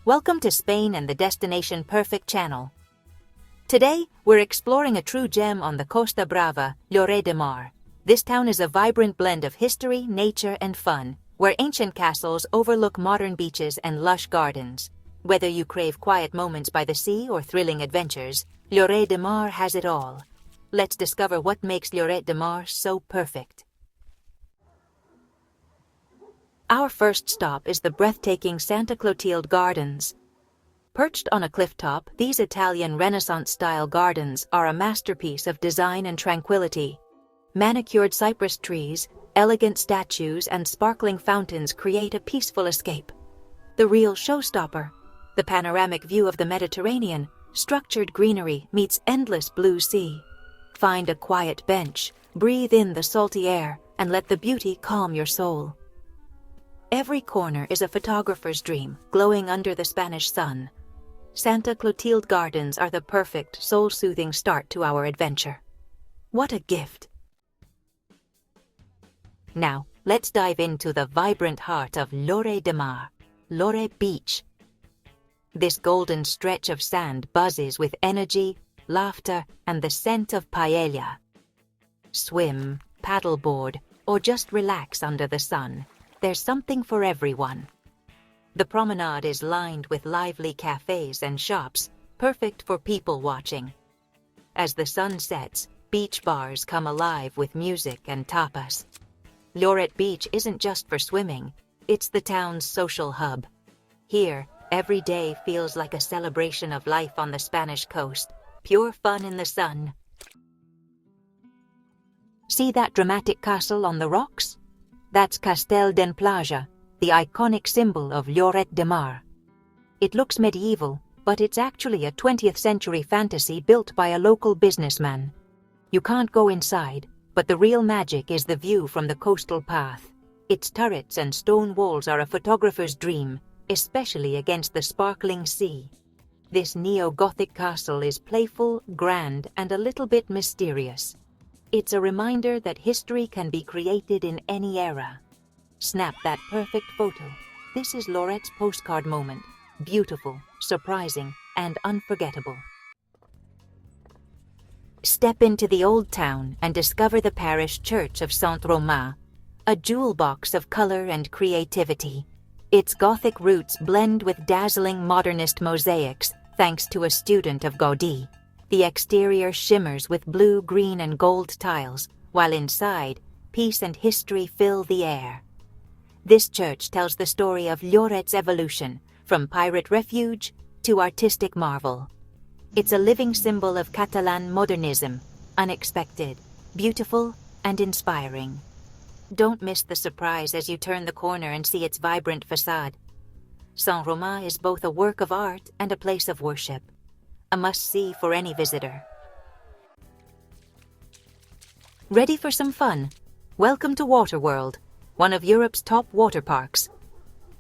Welcome to Spain and the Destination Perfect channel. Today, we're exploring a true gem on the Costa Brava, Lloret de Mar. This town is a vibrant blend of history, nature, and fun, where ancient castles overlook modern beaches and lush gardens. Whether you crave quiet moments by the sea or thrilling adventures, Lloret de Mar has it all. Let's discover what makes Lloret de Mar so perfect. Our first stop is the breathtaking Santa Clotilde Gardens. Perched on a cliff top, these Italian Renaissance-style gardens are a masterpiece of design and tranquility. Manicured cypress trees, elegant statues, and sparkling fountains create a peaceful escape. The real showstopper, the panoramic view of the Mediterranean, structured greenery meets endless blue sea. Find a quiet bench, breathe in the salty air, and let the beauty calm your soul. Every corner is a photographer's dream, glowing under the Spanish sun. Santa Clotilde Gardens are the perfect, soul-soothing start to our adventure. What a gift! Now, let's dive into the vibrant heart of Lloret de Mar, Lloret Beach. This golden stretch of sand buzzes with energy, laughter, and the scent of paella. Swim, paddleboard, or just relax under the sun. There's something for everyone. The promenade is lined with lively cafes and shops, perfect for people watching. As the sun sets, beach bars come alive with music and tapas. Lloret Beach isn't just for swimming, it's the town's social hub. Here, every day feels like a celebration of life on the Spanish coast, pure fun in the sun. See that dramatic castle on the rocks? That's Castle de Playa, the iconic symbol of Lloret de Mar. It looks medieval, but it's actually a 20th century fantasy built by a local businessman. You can't go inside, but the real magic is the view from the coastal path. Its turrets and stone walls are a photographer's dream, especially against the sparkling sea. This neo-Gothic castle is playful, grand, and a little bit mysterious. It's a reminder that history can be created in any era. Snap that perfect photo. This is Lloret's postcard moment. Beautiful, surprising, and unforgettable. Step into the old town and discover the parish church of Sant Joan, a jewel box of color and creativity. Its Gothic roots blend with dazzling modernist mosaics thanks to a student of Gaudí. The exterior shimmers with blue, green, and gold tiles, while inside, peace and history fill the air. This church tells the story of Lloret's evolution, from pirate refuge to artistic marvel. It's a living symbol of Catalan modernism, unexpected, beautiful, and inspiring. Don't miss the surprise as you turn the corner and see its vibrant facade. Sant Joan is both a work of art and a place of worship. A must-see for any visitor. Ready for some fun? Welcome to Waterworld, one of Europe's top water parks.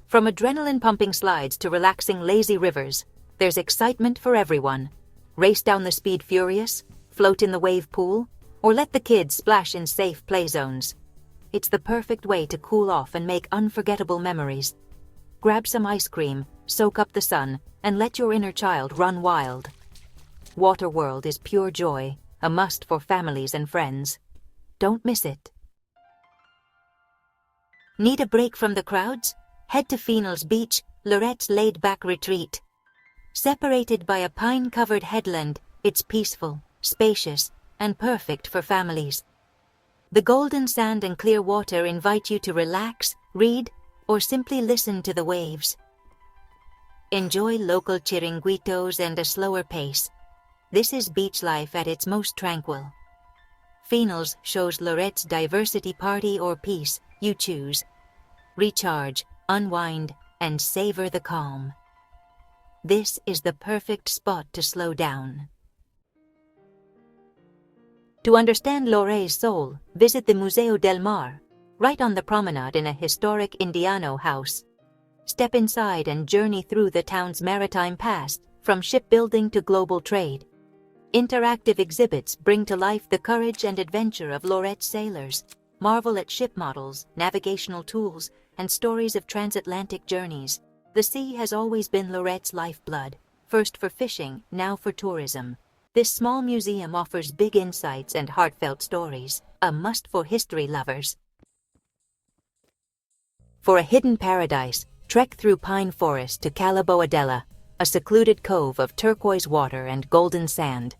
From adrenaline-pumping slides to relaxing lazy rivers, there's excitement for everyone. Race down the Speed Furious, float in the wave pool, or let the kids splash in safe play zones. It's the perfect way to cool off and make unforgettable memories. Grab some ice cream, soak up the sun, and let your inner child run wild. Waterworld is pure joy, a must for families and friends. Don't miss it. Need a break from the crowds? Head to Fenel's Beach, Lloret's laid-back retreat. Separated by a pine-covered headland, it's peaceful, spacious, and perfect for families. The golden sand and clear water invite you to relax, read, or simply listen to the waves. Enjoy local chiringuitos and a slower pace. This is beach life at its most tranquil. Fenel's shows Lloret's diversity, party or peace, you choose. Recharge, unwind, and savor the calm. This is the perfect spot to slow down. To understand Lloret's soul, visit the Museo del Mar, right on the promenade in a historic Indiano house. Step inside and journey through the town's maritime past, from shipbuilding to global trade. Interactive exhibits bring to life the courage and adventure of Lloret's sailors. Marvel at ship models, navigational tools, and stories of transatlantic journeys. The sea has always been Lloret's lifeblood, first for fishing, now for tourism. This small museum offers big insights and heartfelt stories, a must for history lovers. For a hidden paradise, trek through pine forest to Cala Boadella, a secluded cove of turquoise water and golden sand.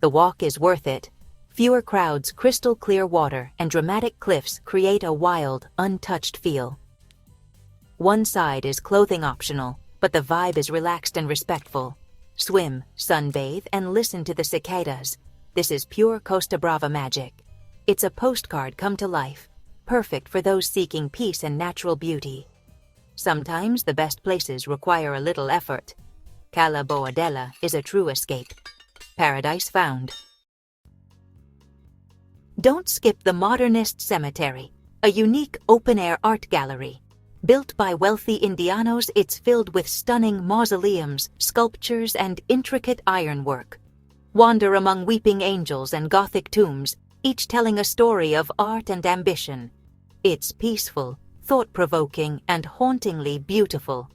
The walk is worth it. Fewer crowds, crystal clear water, and dramatic cliffs create a wild, untouched feel. One side is clothing optional, but the vibe is relaxed and respectful. Swim, sunbathe, and listen to the cicadas. This is pure Costa Brava magic. It's a postcard come to life, perfect for those seeking peace and natural beauty. Sometimes the best places require a little effort. Cala Boadella is a true escape. Paradise found. Don't skip the Modernist Cemetery, a unique open-air art gallery. Built by wealthy Indianos, it's filled with stunning mausoleums, sculptures, and intricate ironwork. Wander among weeping angels and Gothic tombs, each telling a story of art and ambition. It's peaceful, thought-provoking, and hauntingly beautiful.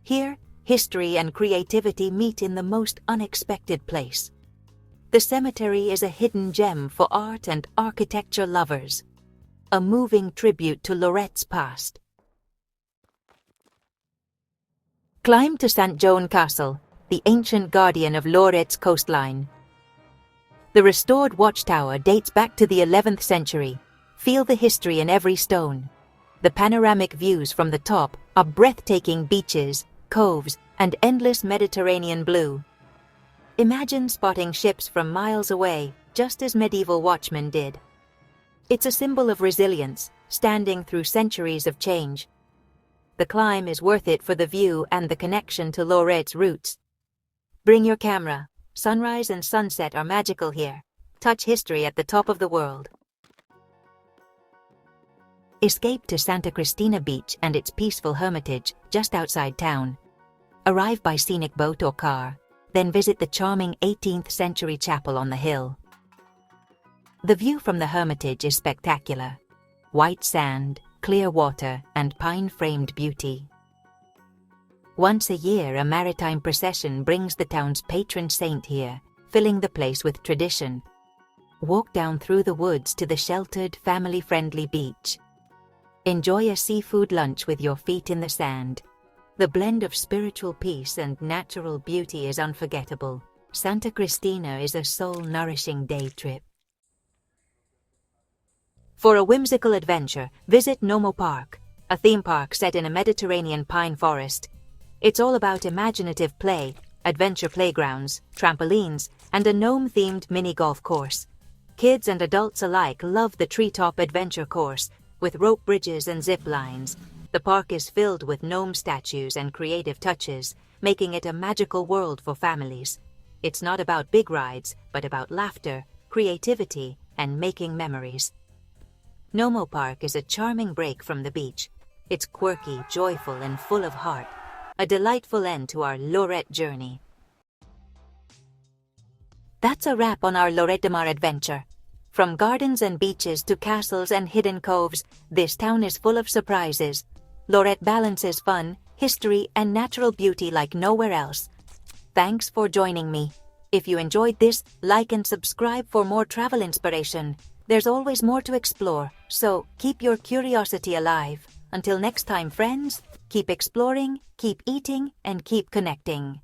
Here, history and creativity meet in the most unexpected place. The cemetery is a hidden gem for art and architecture lovers, a moving tribute to Lloret's past. Climb to Sant Joan Castle, the ancient guardian of Lloret's coastline. The restored watchtower dates back to the 11th century. Feel the history in every stone. The panoramic views from the top are breathtaking beaches, coves, and endless Mediterranean blue. Imagine spotting ships from miles away, just as medieval watchmen did. It's a symbol of resilience, standing through centuries of change. The climb is worth it for the view and the connection to Lloret's roots. Bring your camera. Sunrise and sunset are magical here. Touch history at the top of the world. Escape to Santa Cristina Beach and its peaceful hermitage just outside town. Arrive by scenic boat or car, then visit the charming 18th century chapel on the hill. The view from the hermitage is spectacular. White sand, clear water, and pine-framed beauty. Once a year, a maritime procession brings the town's patron saint here, filling the place with tradition. Walk down through the woods to the sheltered, family-friendly beach. Enjoy a seafood lunch with your feet in the sand. The blend of spiritual peace and natural beauty is unforgettable. Santa Cristina is a soul-nourishing day trip. For a whimsical adventure, visit Gnomes Park, a theme park set in a Mediterranean pine forest. It's all about imaginative play, adventure playgrounds, trampolines, and a gnome-themed mini-golf course. Kids and adults alike love the treetop adventure course, with rope bridges and zip lines. The park is filled with gnome statues and creative touches, making it a magical world for families. It's not about big rides, but about laughter, creativity, and making memories. Gnomes Park is a charming break from the beach. It's quirky, joyful, and full of heart. A delightful end to our Lloret journey. That's a wrap on our Lloret de Mar adventure. From gardens and beaches to castles and hidden coves, this town is full of surprises. Lloret balances fun, history, and natural beauty like nowhere else. Thanks for joining me. If you enjoyed this, like and subscribe for more travel inspiration. There's always more to explore, so keep your curiosity alive. Until next time, friends, keep exploring, keep eating, and keep connecting.